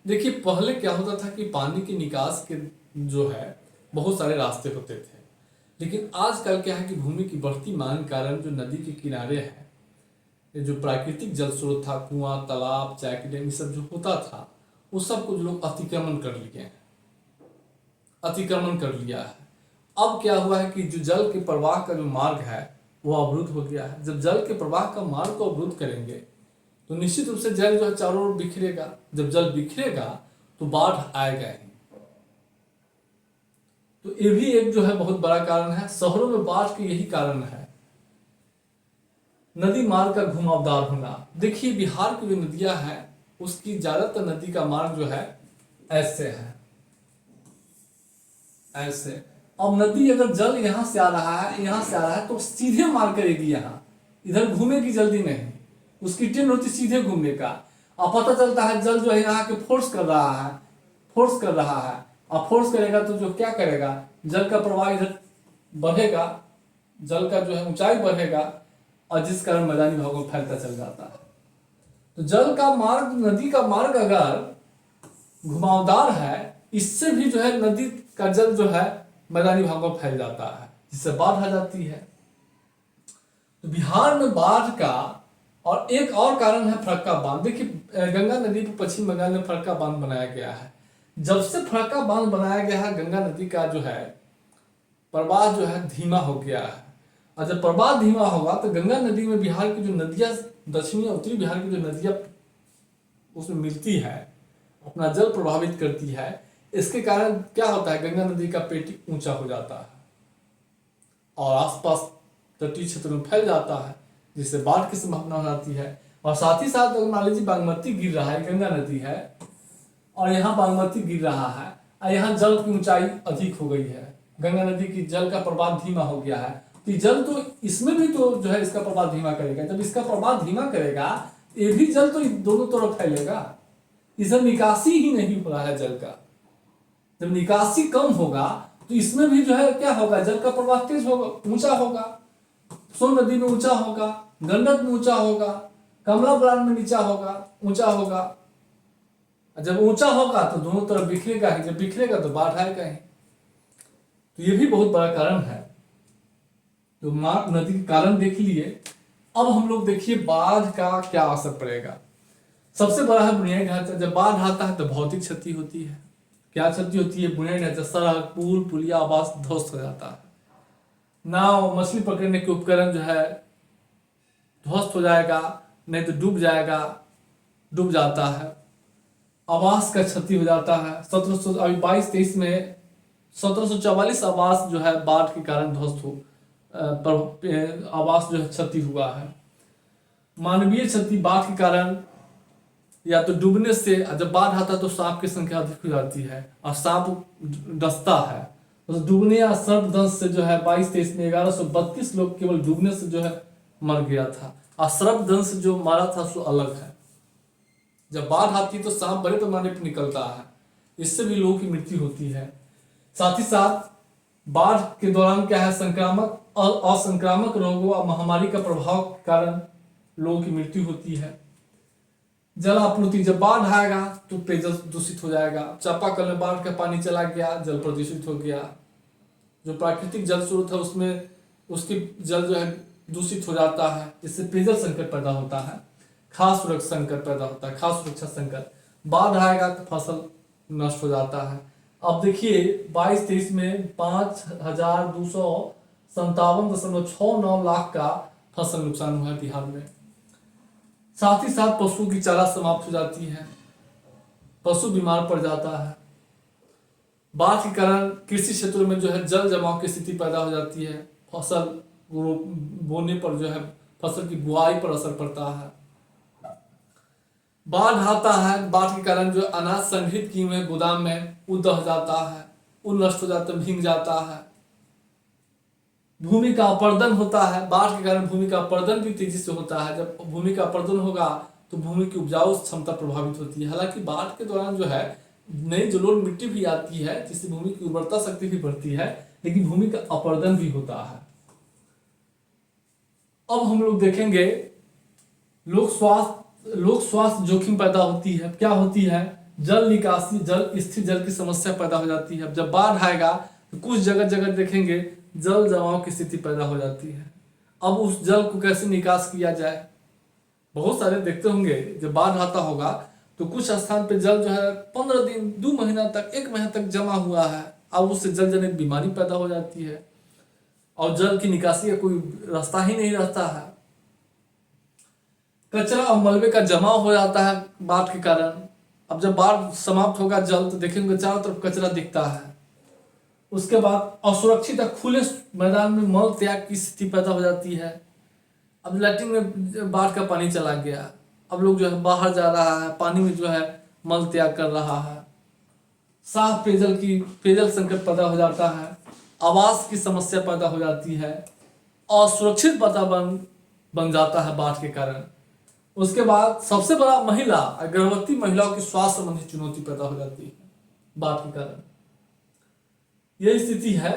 A: देखिए पहले क्या होता था कि पानी की निकास के जो है बहुत सारे रास्ते होते थे, लेकिन आजकल क्या है कि भूमि की बढ़ती मांग के कारण जो नदी के किनारे है, ये जो प्राकृतिक जल स्रोत था, कुआं, तालाब, चैक डैम, ये सब जो होता था, उस सब कुछ लोग अतिक्रमण कर लिए हैं, अतिक्रमण कर लिया है। अब क्या हुआ है कि जो जल के प्रवाह का जो मार्ग है वो अवरुद्ध हो गया है। जब जल के प्रवाह का मार्ग को अवरुद्ध करेंगे तो निश्चित रूप से जल जो है चारों ओर बिखरेगा। जब जल बिखरेगा तो बाढ़ आएगा ही। तो ये भी एक जो है बहुत बड़ा कारण है। शहरों में बाढ़ के यही कारण है, नदी मार्ग का घुमावदार होना। देखिए बिहार की जो नदियां हैं उसकी ज्यादातर नदी का मार्ग जो है ऐसे है, ऐसे। अब नदी अगर जल यहाँ से आ रहा है, यहाँ से आ रहा है तो सीधे मार करेगी यहाँ, इधर घूमेगी जल्दी नहीं। उसकी ट्रेन होती सीधे घूमने का। अब पता चलता है जल जो है यहाँ के फोर्स कर रहा है, फोर्स कर रहा है। अब फोर्स करेगा तो जो क्या करेगा, जल का प्रवाह इधर बढ़ेगा, जल का जो है ऊंचाई बढ़ेगा और जिस कारण मैदानी भागों में फैलता चल जाता है। तो जल का मार्ग, नदी का मार्ग अगर घुमावदार है, इससे भी जो है नदी का जल जो है मैदानी भागों में फैल जाता है, जिससे बाढ़ आ जाती है। तो बिहार में बाढ़ का और एक और कारण है फरक्का बांध। देखिए गंगा नदी पर पश्चिम बंगाल में फरक्का बांध बनाया गया है। जब से फरक्का बांध बनाया गया है, गंगा नदी का जो है प्रवाह जो है धीमा हो गया है। और जब प्रवाह धीमा होगा तो गंगा नदी में बिहार की जो नदियां, दक्षिणी और उत्तरी बिहार की जो नदियां उसमें मिलती है, अपना जल प्रभावित करती है। इसके कारण क्या होता है, गंगा नदी का पेटी ऊंचा हो जाता है और आसपास तटीय क्षेत्र में फैल जाता है, जिससे बाढ़ की संभावना हो जाती है। और साथ ही साथ अगर मान लीजिए बागमती गिर रहा है, गंगा नदी है और यहाँ बागमती गिर रहा है और यहाँ जल की ऊंचाई अधिक हो गई है, गंगा नदी की जल का प्रवाह धीमा हो गया है, तो जल तो इसमें भी तो जो है इसका प्रवाह धीमा करेगा। जब इसका प्रवाह धीमा करेगा ये भी जल तो दोनों तरफ फैलेगा, इधर निकासी ही नहीं हो रहा है जल का। जब निकासी कम होगा तो इसमें भी जो है क्या होगा, जल का प्रवाह तेज होगा, ऊंचा होगा। सोन नदी में ऊंचा होगा, गंडक में ऊंचा होगा, कमला बलान में नीचा होगा, ऊंचा होगा। जब ऊंचा होगा तो दोनों तरफ बिखरेगा ही, जब बिखरेगा तो बाढ़ आएगा ही। तो ये भी बहुत बड़ा कारण है। तो माँ नदी के कारण देख लिए। अब हम लोग देखिए बाढ़ का क्या असर पड़ेगा। सबसे बड़ा है बुनियादी ढांचा। जब बाढ़ आता है तो भौतिक क्षति होती है। क्या क्षति होती है, बुनियादी ढांचा, सड़क, पुल, पुलिया, आवास ध्वस्त हो जाता है। नाव, मछली पकड़ने के उपकरण जो है ध्वस्त हो जाएगा, नहीं तो डूब जाएगा, डूब जाता है। आवास का क्षति हो जाता है। 22-23 में 1744 आवास जो है बाढ़ के कारण ध्वस्त हो, आवास जो है क्षति हुआ है। मानवीय क्षति बाढ़ के कारण या तो डूबने से, जब बाढ़ आता है तो सांप की संख्या अधिक हो जाती है और सांप डसता है, तो डूबने या सर्पदंश से जो है 22-23 में 1132 लोग केवल डूबने से जो है मर गया था। और सर्पदंश जो मारा था सो अलग है। जब बाढ़ आती है तो सांप बड़े पैमाने पर निकलता है, इससे भी लोगों की मृत्यु होती है। साथ ही साथ बाढ़ के दौरान क्या है, संक्रामक और असंक्रामक रोगों और महामारी का प्रभाव के कारण लोगों की मृत्यु होती है। जल आपूर्ति, जब बाढ़ आएगा तो पेयजल दूषित हो जाएगा। चापाकल में बाढ़ का पानी चला गया, जल प्रदूषित हो गया। जो प्राकृतिक जल स्रोत है उसमें उसकी जल जो है दूषित हो जाता है, जिससे पेयजल संकट पैदा होता है, खाद्य सुरक्षा संकट पैदा होता है, खाद्य सुरक्षा संकट। बाढ़ आएगा तो फसल नष्ट हो जाता है। अब देखिए 22-23 में 5257.69 लाख का फसल नुकसान हुआ है बिहार में। साथ ही साथ पशुओं की चारा समाप्त हो जाती है, पशु बीमार पड़ जाता है। बाढ़ के कारण कृषि क्षेत्रों में जो है जल जमाव की स्थिति पैदा हो जाती है। फसल बोने पर जो है फसल की बुआई पर असर पड़ता है। बाढ़ आता है, बाढ़ के कारण जो अनाज संग्रहित किए हुए गोदाम में वो दह जाता है, वो नष्ट हो जाता है, भीग जाता है। भूमि का अपरदन होता है, बाढ़ के कारण भूमि का अपरदन भी तेजी से होता है। जब भूमि का अपरदन होगा तो भूमि की उपजाऊ क्षमता प्रभावित होती है। हालांकि बाढ़ के दौरान जो है नई जलोढ़ मिट्टी भी आती है, जिससे भूमि की उर्वरता शक्ति भी बढ़ती है, लेकिन भूमि का अपरदन भी होता है। अब हम लोग देखेंगे लोक स्वास्थ्य जोखिम पैदा होती है। क्या होती है, जल निकासी, स्थिर जल की समस्या पैदा हो जाती है। जब बाढ़ आएगा तो कुछ जगह जगह देखेंगे जल जमाव की स्थिति पैदा हो जाती है। अब उस जल को कैसे निकास किया जाए, बहुत सारे देखते होंगे जब बाढ़ आता होगा तो कुछ स्थान पे जल जो है 15 दिन 2 महीना तक 1 महीना तक जमा हुआ है, अब उससे जल जनित बीमारी पैदा हो जाती है और जल की निकासी का कोई रास्ता ही नहीं रहता है। कचरा और मलबे का जमाव हो जाता है बाढ़ के कारण। अब जब बाढ़ समाप्त होगा जल तो देखेंगे चारों तरफ कचरा दिखता है। उसके बाद असुरक्षित खुले मैदान में मल त्याग की स्थिति पैदा हो जाती है। अब लैट्रिन में बाढ़ का पानी चला गया, अब लोग जो है बाहर जा रहा है, पानी में जो है मल त्याग कर रहा है। साफ पेयजल संकट पैदा हो जाता है, आवास की समस्या पैदा हो जाती है, असुरक्षित वातावरण बन जाता है बाढ़ के कारण। उसके बाद सबसे बड़ा गर्भवती महिलाओं की स्वास्थ्य संबंधी चुनौती पैदा हो जाती है बाढ़ के कारण। यही स्थिति है।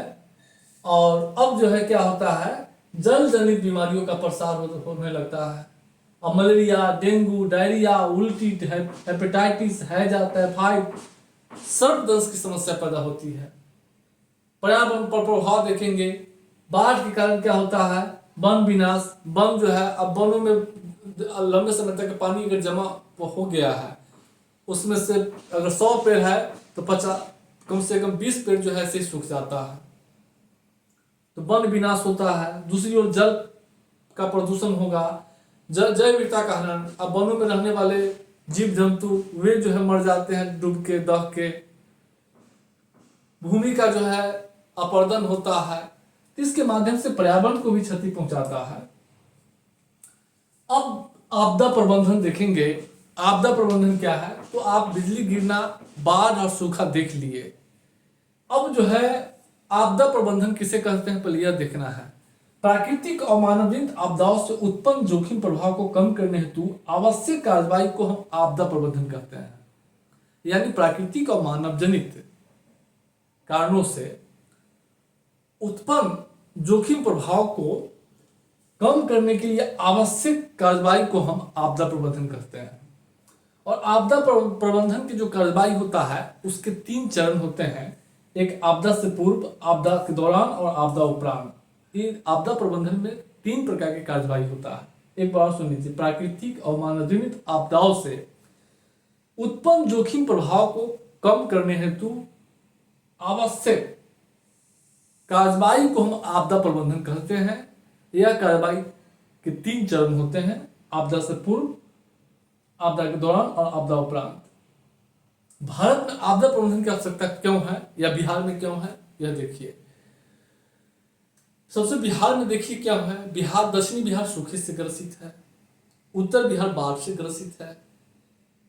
A: और अब जो है क्या होता है, जल जनित बीमारियों का प्रसार होने लगता है। अब मलेरिया, डेंगू, डायरिया, उल्टी, हेपेटाइटिस, हैजा, टाइफाइड, सर्पदंश की समस्या पैदा होती है। पर्यावरण पर प्रभाव देखेंगे, बाढ़ के कारण क्या होता है, वन विनाश। वन जो है, अब वनों में लंबे समय तक पानी अगर जमा हो गया है, उसमें से अगर 100 पेड़ है तो 50 कम से कम 20 पेड़ जो है ऐसे सूख जाता है, तो वन विनाश होता है। दूसरी ओर जल का प्रदूषण होगा, जैव विविधता का हनन। अब वनों में रहने वाले जीव जंतु वे जो है मर जाते हैं डूब के, दह के। भूमि का जो है अपरदन होता है, इसके माध्यम से पर्यावरण को भी क्षति पहुंचाता है। अब आपदा प्रबंधन देखेंगे। आपदा प्रबंधन क्या है, तो आप बिजली गिरना, बाढ़ और सूखा देख लिए। अब जो है आपदा प्रबंधन किसे कहते हैं, पहले यह देखना है। प्राकृतिक और मानवजनित आपदाओं से उत्पन्न जोखिम प्रभाव को कम करने हेतु आवश्यक कार्रवाई को हम आपदा प्रबंधन कहते हैं। यानी प्राकृतिक और मानवजनित कारणों से उत्पन्न जोखिम प्रभाव को कम करने के लिए आवश्यक कार्रवाई को हम आपदा प्रबंधन कहते हैं। और आपदा प्रबंधन की जो कार्रवाई होता है उसके 3 चरण होते हैं। एक आपदा से पूर्व, आपदा के दौरान और आपदा उपरांत। ये आपदा प्रबंधन में 3 प्रकार की कार्रवाई होता है। एक बार सुन लीजिए, प्राकृतिक और मानवजनित आपदाओं से उत्पन्न जोखिम प्रभाव को कम करने हेतु आवश्यक कार्रवाई को हम आपदा प्रबंधन कहते हैं। यह कार्रवाई के 3 चरण होते हैं, आपदा से पूर्व, आपदा के दौरान और आपदा उपरांत। भारत में आपदा प्रबंधन की आवश्यकता क्यों है या बिहार में क्यों है, यह देखिए। सबसे बिहार में देखिए क्या है, बिहार, दक्षिणी बिहार सूखे से ग्रसित है, उत्तर बिहार बाढ़ से ग्रसित है,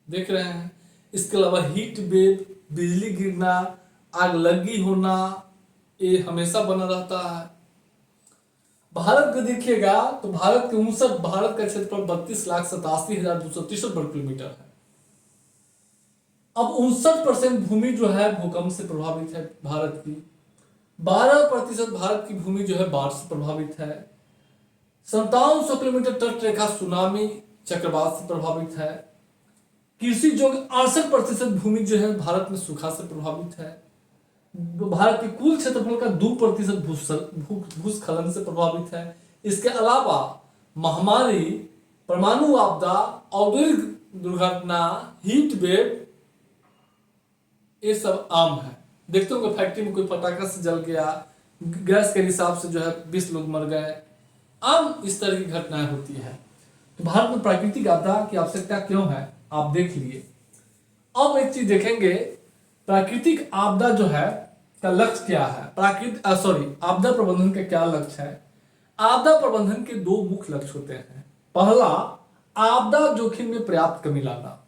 A: देख रहे हैं। इसके अलावा हीट वेव, बिजली गिरना, आग लगी होना, ये हमेशा बना रहता है। भारत को देखिएगा तो भारत का क्षेत्रफल 32,87,263 वर्ग किलोमीटर है। अब 59% भूमि जो है भूकंप से प्रभावित है भारत की। 12% भारत की भूमि जो है बाढ़ से प्रभावित है। 5700 किलोमीटर तट रेखा सुनामी चक्रवात से प्रभावित है। कृषि योग्य 68% भूमि जो है भारत में सूखा से प्रभावित है। भारत के कुल क्षेत्रफल का 2% भूस्खलन से प्रभावित है। इसके अलावा महामारी, परमाणु आपदा, औद्योगिक दुर्घटना, हीट वेव, ये सब आम है। देखते होंगे फैक्ट्री में कोई पटाखा से जल गया, गैस के हिसाब से जो है 20 लोग मर गए, आम इस तरह की घटनाएं होती है। तो भारत में प्राकृतिक आपदा की आवश्यकता क्यों है, आप देख लिए। अब एक चीज देखेंगे, प्राकृतिक आपदा जो है का लक्ष्य क्या है, आपदा प्रबंधन का क्या लक्ष्य है। आपदा प्रबंधन के 2 मुख्य लक्ष्य होते हैं। पहला, आपदा जोखिम में पर्याप्त कमी लाना।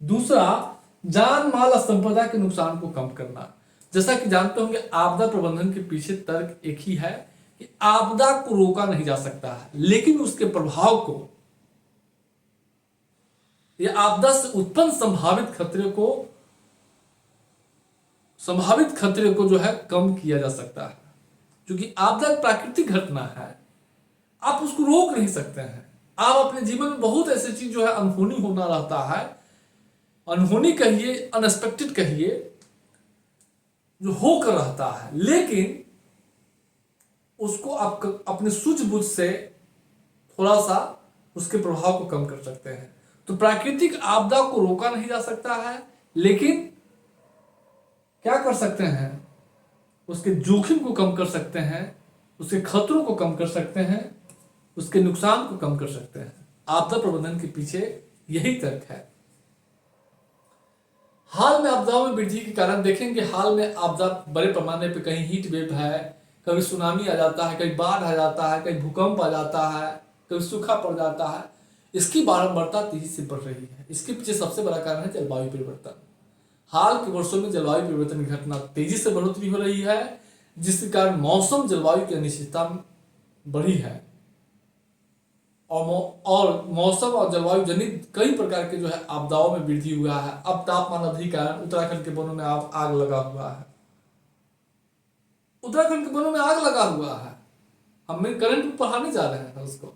A: दूसरा, जान माल और संपदा के नुकसान को कम करना। जैसा कि जानते होंगे आपदा प्रबंधन के पीछे तर्क एक ही है कि आपदा को रोका नहीं जा सकता है, लेकिन उसके प्रभाव को या आपदा से उत्पन्न संभावित खतरे को जो है कम किया जा सकता है। क्योंकि आपदा एक प्राकृतिक घटना है, आप उसको रोक नहीं सकते हैं। आप अपने जीवन में बहुत ऐसी चीज जो है अनहोनी होना रहता है, अनहोनी कहिए, अनएक्सपेक्टेड कहिए, जो होकर रहता है, लेकिन उसको आप अपने सूझबूझ से थोड़ा सा उसके प्रभाव को कम कर सकते हैं। तो प्राकृतिक आपदा को रोका नहीं जा सकता है, लेकिन क्या कर सकते हैं, उसके जोखिम को कम कर सकते हैं, उसके खतरों को कम कर सकते हैं, उसके नुकसान को कम कर सकते हैं। आपदा प्रबंधन के पीछे यही तर्क है। हाल में आपदाओं में वृद्धि के कारण देखेंगे, हाल में आपदा बड़े पैमाने पे कहीं हीट वेव है, कभी सुनामी आ जाता है, कभी बाढ़ आ जाता है, कभी भूकंप आ जाता है, कभी सूखा पड़ जाता है। इसकी बारंबारता तेजी से बढ़ रही है। इसके पीछे सबसे बड़ा कारण है जलवायु परिवर्तन। हाल के वर्षों में जलवायु परिवर्तन की घटना तेजी से बढ़ोतरी हो रही है, जिसके कारण मौसम जलवायु की अनिश्चितता बढ़ी है और मौसम और जलवायु जनित कई प्रकार के जो है आपदाओं में वृद्धि हुआ है। अब तापमान अधिक कारण उत्तराखंड के वनों में आग लगा हुआ है। उत्तराखंड के वनों में आग लगा हुआ है, हम करंट में पढ़ाने जा रहे हैं उसको।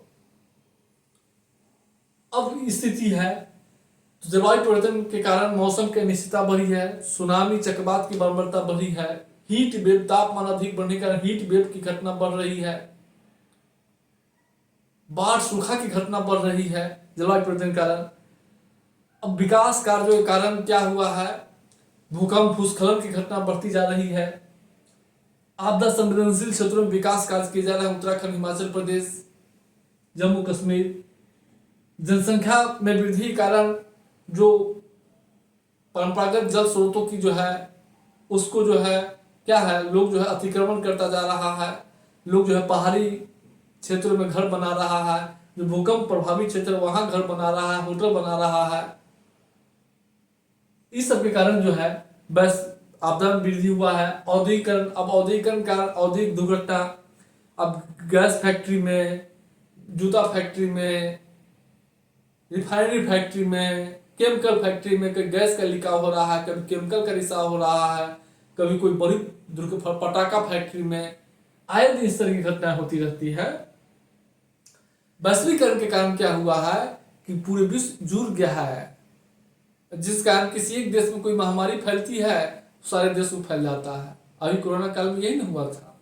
A: अब स्थिति है, तो जलवायु परिवर्तन के कारण मौसम की अनिश्चितता बढ़ी है, सुनामी चक्रवात की बर्बरता बढ़ी है, हीट वेव, तापमान अधिक बढ़ने के कारण हीट वेव की घटना बढ़ रही है, बाढ़ सूखा की घटना बढ़ रही है जलवायु परिवर्तन के कारण। अब विकास कार्यों के कारण क्या हुआ है, भूकंप भूस्खलन की घटना बढ़ती जा रही है। आपदा संवेदनशील क्षेत्रों में विकास कार्य किए जा रहे हैं, उत्तराखंड, हिमाचल प्रदेश, जम्मू कश्मीर। जनसंख्या में वृद्धि के कारण जो परंपरागत जल स्रोतों की जो है उसको जो है क्या है, लोग जो है अतिक्रमण करता जा रहा है, लोग जो है पहाड़ी क्षेत्रों में घर बना रहा है, जो भूकंप प्रभावित क्षेत्र वहां घर बना रहा है, होटल बना रहा है। इस सब के कारण जो है बस आपदा में वृद्धि हुआ है। औद्योगिकरण, अब औद्योगिकरण का औद्योगिक दुर्घटना, अब गैस फैक्ट्री में, जूता फैक्ट्री में, रिफाइनरी फैक्ट्री में, केमिकल फैक्ट्री में कभी गैस का लिकाव हो रहा है, कभी केमिकल का रिसाव हो रहा है, कभी कोई बड़ी पटाखा फैक्ट्री में, आए दिन इस तरह की घटनाएं होती रहती है। वैश्वीकरण के कारण क्या हुआ है कि पूरे विश्व जुड़ गया है, जिस कारण किसी एक देश में कोई महामारी फैलती है सारे देश में फैल जाता है। अभी कोरोना काल में यही नहीं हुआ था।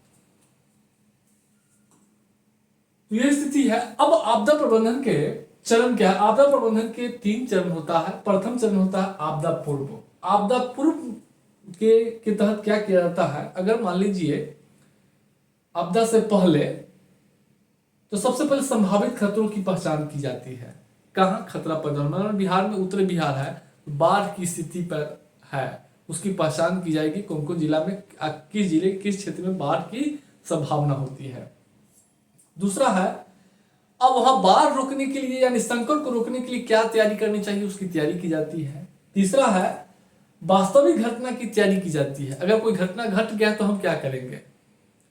A: तो यह स्थिति है। अब आपदा प्रबंधन के चरण क्या है? आपदा प्रबंधन के 3 चरण होता है। प्रथम चरण होता है आपदा पूर्व। आपदा पूर्व के तहत क्या किया जाता है, अगर मान लीजिए आपदा से पहले, तो सबसे पहले संभावित खतरों की पहचान की जाती है। कहाँ खतरा पैदा होना, बिहार में, उत्तरी बिहार है, बाढ़ की स्थिति पर है, उसकी पहचान की जाएगी कौन कौन जिला में, किस जिले किस क्षेत्र में बाढ़ की संभावना होती है। दूसरा है, अब वहां बाढ़ रोकने के लिए यानी संकट को रोकने के लिए क्या तैयारी करनी चाहिए, उसकी तैयारी की जाती है। तीसरा है, वास्तविक घटना की तैयारी की जाती है। अगर कोई घटना घट गया तो हम क्या करेंगे,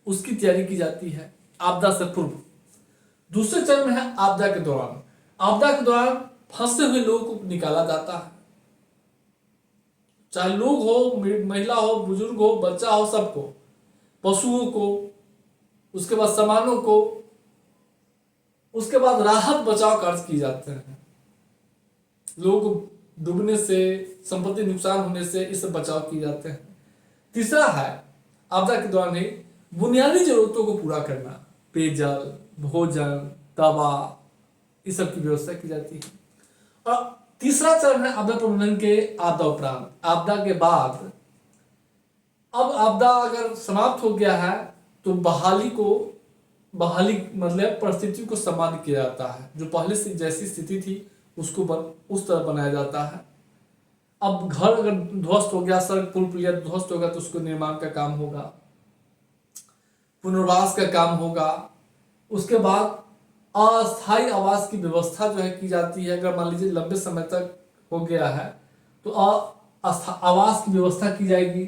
A: उसकी तैयारी की जाती है आपदा से पूर्व। दूसरे चरण में है आपदा के दौरान। आपदा के दौरान फंसे हुए लोगों को निकाला जाता है, चाहे लोग हो, महिला हो, बुजुर्ग हो, बच्चा हो, सबको, पशुओं को, उसके बाद सामानों को, उसके बाद राहत बचाव कार्य किए जाते हैं। लोगों को डूबने से, संपत्ति नुकसान होने से इससे बचाव किए जाते हैं। तीसरा है आपदा के दौरान ही बुनियादी जरूरतों को पूरा करना, पेयजल, भोजन, दवा, इस सब की व्यवस्था की जाती है। और तीसरा चरण है आपदा प्रबंधन के आपदा उपरांत। आपदा के बाद, अब आपदा अगर समाप्त हो गया है तो बहाली मतलब परिस्थिति को सामान्य किया जाता है। जो पहले से जैसी स्थिति थी उसको उस तरह बनाया जाता है। अब घर अगर ध्वस्त हो गया, सड़क पुल पुलिया ध्वस्त हो गया, तो उसको निर्माण का काम होगा, पुनर्वास का काम होगा। उसके बाद अस्थायी आवास की व्यवस्था जो है की जाती है। अगर मान लीजिए लंबे समय तक हो गया है तो आवास की व्यवस्था की जाएगी।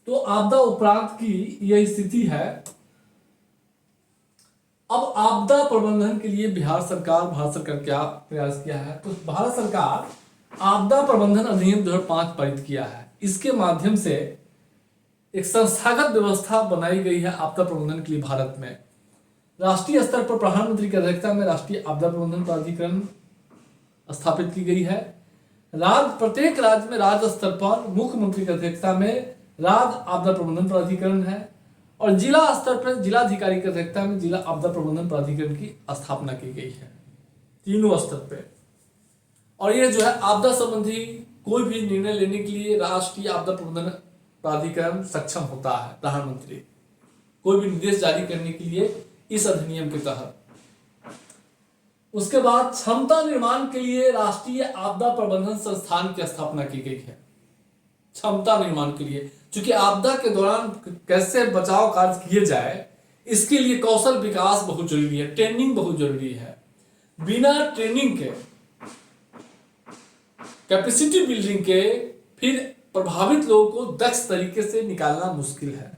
A: तो आपदा उपरांत की यह स्थिति है। अब आपदा प्रबंधन के लिए भारत सरकार क्या प्रयास किया है, तो भारत सरकार आपदा प्रबंधन अधिनियम 2005 पारित किया है। इसके माध्यम से एक संस्थागत व्यवस्था बनाई गई है आपदा प्रबंधन के लिए। भारत में राष्ट्रीय स्तर पर प्रधानमंत्री की अध्यक्षता में राष्ट्रीय आपदा प्रबंधन प्राधिकरण स्थापित की गई है। प्रत्येक राज्य में राज्य स्तर पर मुख्यमंत्री की अध्यक्षता में राज्य आपदा प्रबंधन प्राधिकरण है, और जिला स्तर पर जिलाधिकारी की अध्यक्षता में जिला आपदा प्रबंधन प्राधिकरण की स्थापना की गई है। तीनों स्तर पे और ये जो है आपदा संबंधी कोई भी निर्णय लेने के लिए राष्ट्रीय आपदा प्रबंधन प्राधिकरण सक्षम होता है। प्रधानमंत्री कोई भी निर्देश जारी करने के लिए इस अधिनियम के तहत। उसके बाद क्षमता निर्माण के लिए राष्ट्रीय आपदा प्रबंधन संस्थान की स्थापना की गई है। क्षमता निर्माण के लिए, क्योंकि आपदा के दौरान कैसे बचाव कार्य किए जाए इसके लिए कौशल विकास बहुत जरूरी है, ट्रेनिंग बहुत जरूरी है। बिना ट्रेनिंग के, कैपेसिटी बिल्डिंग के फिर प्रभावित लोगों को दक्ष तरीके से निकालना मुश्किल है।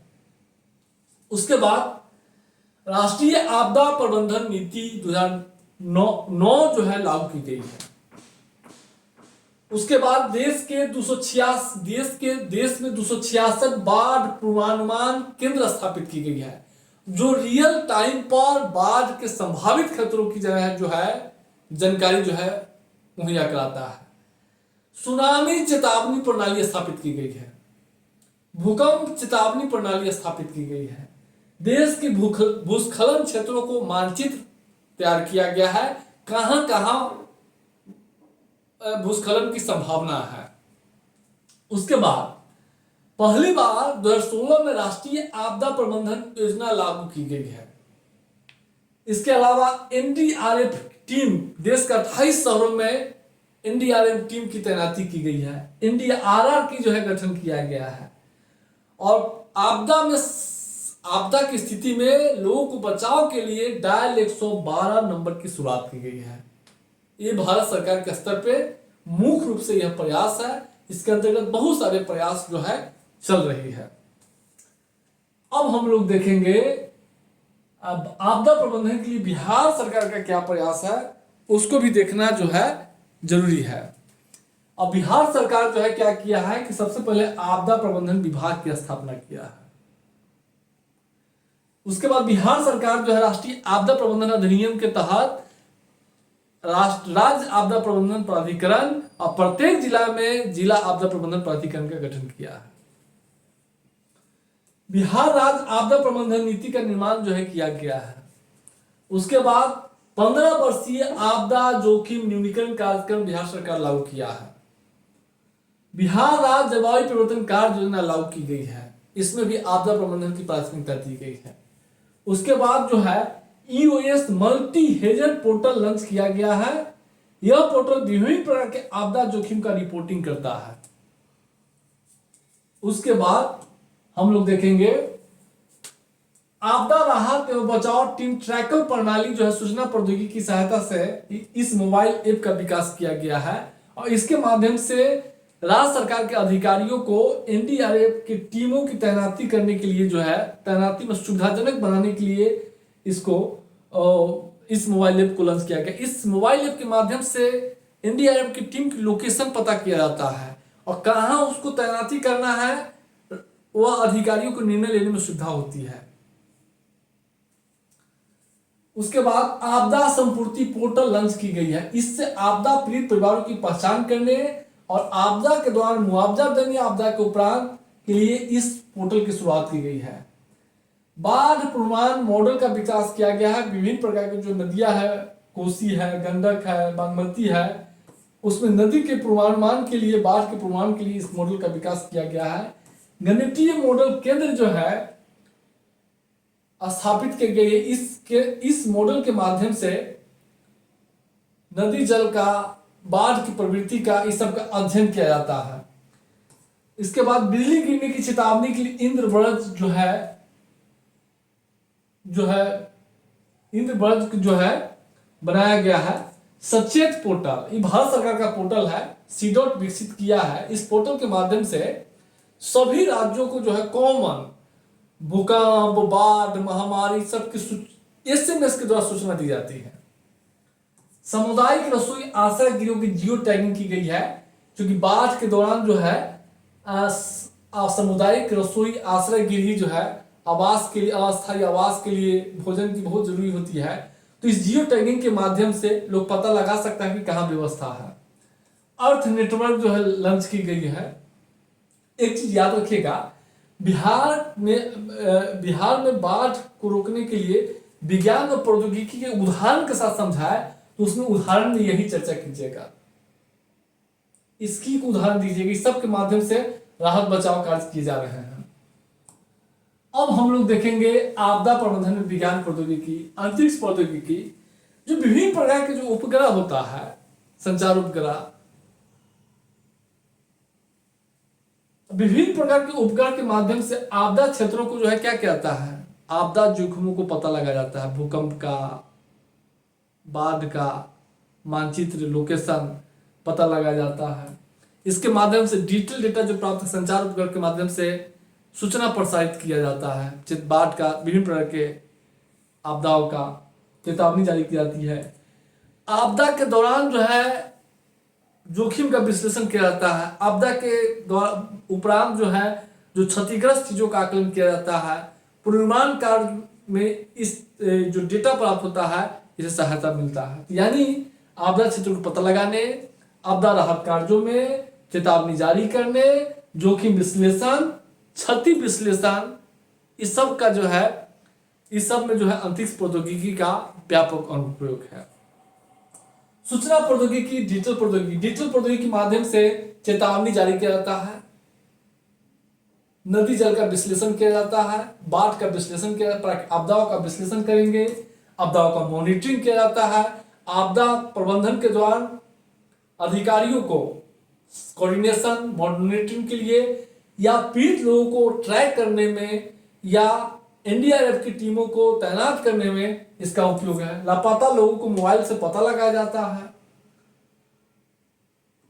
A: उसके बाद राष्ट्रीय आपदा प्रबंधन नीति 2009 जो है लागू की गई है। उसके बाद देश में 266 बाढ़ पूर्वानुमान केंद्र स्थापित की गई है, जो रियल टाइम पर बाढ़ के संभावित खतरों की जो है जानकारी जो है मुहैया कराता है। सुनामी चेतावनी प्रणाली स्थापित की गई है। भूकंप चेतावनी प्रणाली स्थापित की गई है। देश के भूस्खलन क्षेत्रों को मानचित्र तैयार किया गया है, कहां कहां भूस्खलन की संभावना है। उसके बाद पहली बार 2016 में राष्ट्रीय आपदा प्रबंधन योजना लागू की गई है। इसके अलावा एनडीआरएफ टीम, देश के 28 शहरों में एनडीआरएफ टीम की तैनाती की गई है। एनडीआरआर की जो है गठन किया गया है। और आपदा की स्थिति में लोगों को बचाव के लिए डायल 112 नंबर की शुरुआत की गई है। ये भारत सरकार के स्तर पे मुख्य रूप से यह प्रयास है। इसके अंतर्गत बहुत सारे प्रयास जो है चल रही है। अब हम लोग देखेंगे अब आपदा प्रबंधन के लिए बिहार सरकार का क्या प्रयास है, उसको भी देखना जो है जरूरी है। अब बिहार सरकार जो है क्या किया है कि सबसे पहले आपदा प्रबंधन विभाग की स्थापना किया है। उसके बाद बिहार सरकार जो है राष्ट्रीय आपदा प्रबंधन अधिनियम के तहत राज्य आपदा प्रबंधन प्राधिकरण और प्रत्येक जिला में जिला आपदा प्रबंधन प्राधिकरण का गठन किया है। बिहार राज्य आपदा प्रबंधन नीति का निर्माण जो है किया गया है। उसके बाद 15 वर्षीय आपदा जोखिम न्यूनीकरण कार्यक्रम बिहार सरकार लागू किया है। बिहार राज्य जलवायु परिवर्तन कार्य योजना लागू की गई है। इसमें भी आपदा प्रबंधन की प्राथमिकता दी गई है। उसके बाद जो है ईओएस मल्टी हेजर पोर्टल लॉन्च किया गया है। यह पोर्टल विभिन्न प्रकार के आपदा जोखिम का रिपोर्टिंग करता है। उसके बाद हम लोग देखेंगे आपदा राहत एवं बचाव टीम ट्रैकर प्रणाली जो है सूचना प्रौद्योगिकी की सहायता से इस मोबाइल ऐप का विकास किया गया है। और इसके माध्यम से राज्य सरकार के अधिकारियों को एनडीआरएफ की टीमों की तैनाती करने के लिए जो है तैनाती में सुविधाजनक बनाने के लिए इस मोबाइल ऐप को लॉन्च किया गया। इस मोबाइल ऐप के माध्यम से एनडीआरएफ की टीम की लोकेशन पता किया जाता है और कहां उसको तैनाती करना है, वह अधिकारियों को निर्णय लेने में सुविधा होती है। उसके बाद आपदा संपूर्ति पोर्टल लॉन्च की गई है। इससे आपदा पीड़ित परिवारों की पहचान करने और आपदा के दौरान मुआवजा देने, आपदा के उपरांत के लिए इस पोर्टल की शुरुआत की गई है। बाढ़ पूर्वानुमान मॉडल का विकास किया गया है। विभिन्न प्रकार की जो नदियां है, कोसी है, गंडक है, बागमती है, उसमें नदी के पूर्वानुमान के लिए, बाढ़ के पूर्वानुमान के लिए इस मॉडल का विकास किया गया है। गणितीय मॉडल केंद्र जो है स्थापित किए गए। इस मॉडल के माध्यम से नदी जल का, बाढ़ की प्रवृत्ति का, इस सब का अध्ययन किया जाता है। इसके बाद बिजली गिरने की चेतावनी के लिए इंद्रवज्र जो है बनाया गया है। सचेत पोर्टल, ये भारत सरकार का पोर्टल है, सीडॉट विकसित किया है। इस पोर्टल के माध्यम से सभी राज्यों को जो है कॉमन भूकंप, बाढ़, महामारी सबकी एसएमएस के द्वारा सूचना दी जाती है। सामुदायिक रसोई आश्रय गृहों की जियो टैगिंग की गई है, क्योंकि बाढ़ के दौरान जो है सामुदायिक रसोई आश्रय गृह जो है आवास के लिए, अस्थायी आवास के लिए भोजन की बहुत जरूरी होती है। तो इस जियो टैगिंग के माध्यम से लोग पता लगा सकता है कि कहाँ व्यवस्था है। अर्थ नेटवर्क जो है लॉन्च की गई है। एक चीज याद रखिएगा, बिहार में बाढ़ को रोकने के लिए विज्ञान और प्रौद्योगिकी के उदाहरण के साथ समझाए, तो उसमें उदाहरण में यही चर्चा कीजिएगा। इसकी एक उदाहरण दीजिएगा। इस सब के माध्यम से राहत बचाव कार्य किए जा रहे हैं। अब हम लोग देखेंगे आपदा प्रबंधन में विज्ञान प्रौद्योगिकी, अंतरिक्ष प्रौद्योगिकी। जो विभिन्न प्रकार के जो उपग्रह होता है, संचार उपग्रह, विभिन्न प्रकार के उपग्रह के माध्यम से आपदा क्षेत्रों को जो है क्या कहता है, आपदा जोखिमों को पता लगाया जाता है। भूकंप का, बाढ़ का मानचित्र, लोकेशन पता लगाया जाता है। इसके माध्यम से डिजिटल डेटा जो प्राप्त संचार उपग्रह के माध्यम से सूचना प्रसारित किया जाता है। बाढ़ का, विभिन्न प्रकार के आपदाओं का चेतावनी जारी की जाती है। आपदा के दौरान जो है जोखिम का विश्लेषण किया जाता है। आपदा के उपरांत जो है जो क्षतिग्रस्त चीजों का आकलन किया जाता है। पुनर्निर्माण कार्य में इस जो डेटा प्राप्त होता है इसे सहायता मिलता है। यानी आपदा क्षेत्र को पता लगाने, आपदा राहत कार्यों में चेतावनी जारी करने, जोखिम विश्लेषण, क्षति विश्लेषण, इस सब का जो है, इस सब में जो है अंतरिक्ष प्रौद्योगिकी का व्यापक अनुप्रयोग है। सूचना प्रौद्योगिकी, डिजिटल प्रौद्योगिकी। डिजिटल प्रौद्योगिकी के माध्यम से चेतावनी जारी किया जाता है, नदी जल का विश्लेषण किया जाता है, बाढ़ का विश्लेषण किया जाता है, आपदाओं का विश्लेषण करेंगे, आपदाओं का मॉनिटरिंग किया जाता है। आपदा प्रबंधन के दौरान अधिकारियों को कोऑर्डिनेशन, मॉनिटरिंग के लिए या पीड़ित लोगों को ट्रैक करने में या एनडीआरएफ की टीमों को तैनात करने में इसका उपयोग है। लापता लोगों को मोबाइल से पता लगाया जाता है।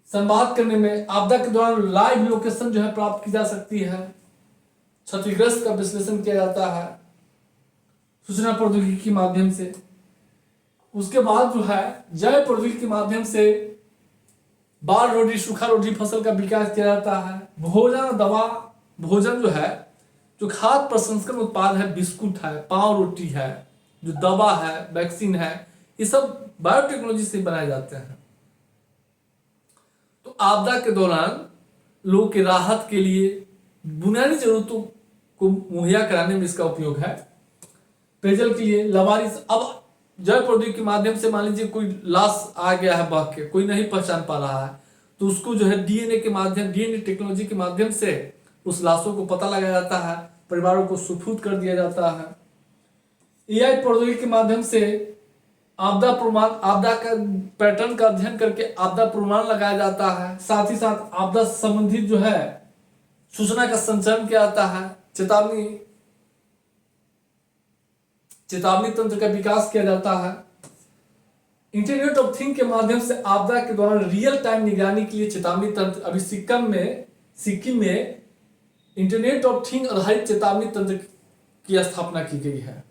A: संवाद करने में आपदा के दौरान लाइव लोकेशन जो है प्राप्त की जा सकती है। क्षतिग्रस्त का विश्लेषण किया जाता है सूचना प्रौद्योगिकी के माध्यम से। उसके बाद जो है जैव प्रौद्योगिकी के माध्यम से बाढ़ रोधी, सूखा रोधी फसल का विकास किया जाता है। भोजन, दवा, भोजन जो है, जो खाद्य प्रसंस्करण उत्पाद है, बिस्कुट है, पाव रोटी है, जो दवा है, वैक्सीन है, ये सब बायोटेक्नोलॉजी से बनाए जाते हैं। तो आपदा के दौरान लोगों की राहत के लिए बुनियादी जरूरतों को मुहैया कराने में इसका उपयोग है। पेयजल के लिए लवारिस। अब जैव प्रौद्योगिकी के माध्यम से मान लीजिए कोई लाश आ गया है बह के, कोई नहीं पहचान पा रहा है, तो उसको जो है डीएनए के माध्यम, डीएनए टेक्नोलॉजी के माध्यम से उस लाशों को पता लगाया जाता है, परिवारों को सुपुर्द कर दिया जाता है। एआई प्रौद्योगिकी के माध्यम से आपदा प्रमाण, आपदा का पैटर्न का अध्ययन करके आपदा प्रमाण लगाया जाता है। साथ ही साथ आपदा संबंधित जो है सूचना का संचरण किया जाता है। चेतावनी तंत्र का विकास किया जाता है। इंटरनेट ऑफ थिंग के माध्यम से आपदा के दौरान रियल टाइम निगरानी के लिए चेतावनी तंत्र, अभी सिक्किम में इंटरनेट ऑफ थिंग आधारित चेतावनी तंत्र की स्थापना की गई है।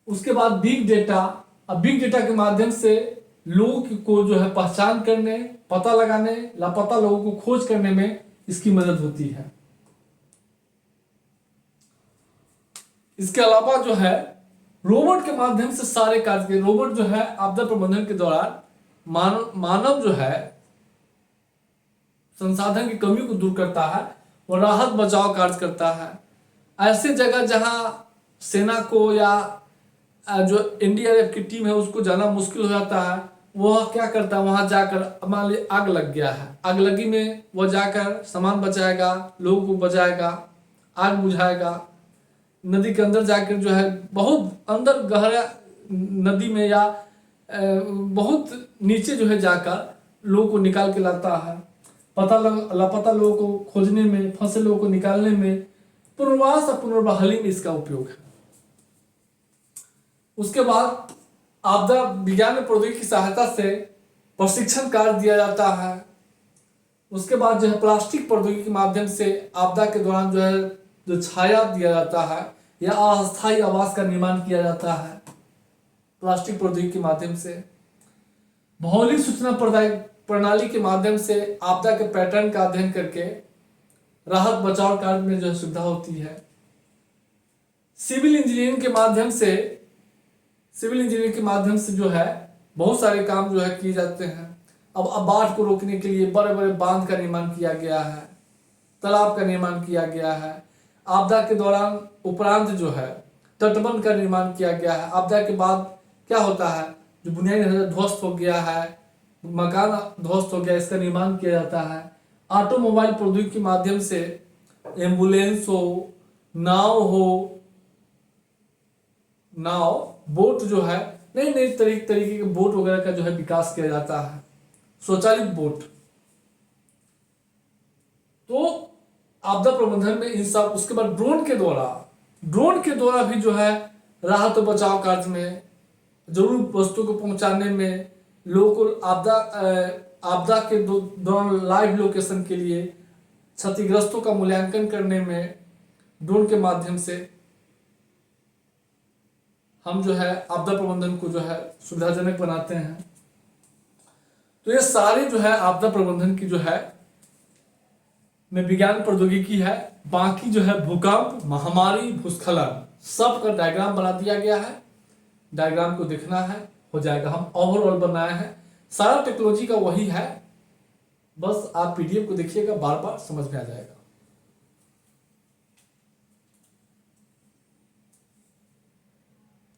A: उसके बाद बिग डेटा। अब बिग डेटा के माध्यम से लोगों को जो है पहचान करने, पता लगाने, लापता लोगों को खोज करने में इसकी मदद होती है। इसके अलावा जो है रोबोट के माध्यम से सारे कार्य, रोबोट जो है आपदा प्रबंधन के दौरान मानव जो है संसाधन की कमी को दूर करता है और राहत बचाव कार्य करता है। ऐसे जगह जहां सेना को या जो एनडीआरएफ की टीम है उसको जाना मुश्किल हो जाता है, वह क्या करता है, वहां जाकर मान ली आग लग गया है, आग लगी में वह जाकर सामान बचाएगा, लोगों को बचाएगा, आग बुझाएगा। नदी के अंदर जाकर जो है बहुत अंदर गहरा नदी में या बहुत नीचे जो है जाकर लोगों को निकाल के लाता है। लापता लोगों को खोजने में, फंसे लोगों को निकालने में, पुनर्वास और पुनर्बहाली में इसका उपयोग है। उसके बाद आपदा विज्ञान में प्रौद्योगिकी की सहायता से प्रशिक्षण कार्य दिया जाता है। उसके बाद जो है प्लास्टिक प्रौद्योगिकी के माध्यम से आपदा के दौरान जो है जो छाया दिया जाता है या अस्थायी आवास का निर्माण किया जाता है प्लास्टिक प्रौद्योगिकी के माध्यम से। भौगोलिक सूचना प्रणाली के माध्यम से आपदा के पैटर्न का अध्ययन करके राहत बचाव कार्य में जो है सुविधा होती है। सिविल इंजीनियरिंग के माध्यम से जो है बहुत सारे काम जो है किए जाते हैं। अब बाढ़ को रोकने के लिए बड़े बड़े बांध का निर्माण किया गया है, तालाब का निर्माण किया गया है। आपदा के दौरान उपरांत जो है तटबंध का निर्माण किया गया है। आपदा के बाद क्या होता है, जो बुनियादी ढांचा ध्वस्त हो गया है, मकान ध्वस्त हो गया, इसका निर्माण किया जाता है। ऑटोमोबाइल प्रौद्योगिकी के माध्यम से एम्बुलेंस हो, नाव, बोट जो है, नई नई तरीके के बोट वगैरह का जो है विकास किया जाता है, स्वचालित बोट। तो आपदा प्रबंधन में इन सब, उसके बाद ड्रोन के द्वारा भी जो है राहत और बचाव कार्य में, जरूरी वस्तु को पहुंचाने में, लोगों को आपदा के दौरान लाइव लोकेशन के लिए क्षतिग्रस्तों का मूल्यांकन करने में ड्रोन के माध्यम से हम जो है आपदा प्रबंधन को जो है सुविधाजनक बनाते हैं। तो ये सारे जो है आपदा प्रबंधन की जो है में विज्ञान प्रौद्योगिकी है। बाकी जो है भूकंप, महामारी, भूस्खलन, सब का डायग्राम बना दिया गया है। डायग्राम को देखना है, हो जाएगा। हम ओवरऑल बनाए हैं, सारा टेक्नोलॉजी का वही है, बस आप पीडीएफ को देखिएगा, बार बार समझ में आ जाएगा।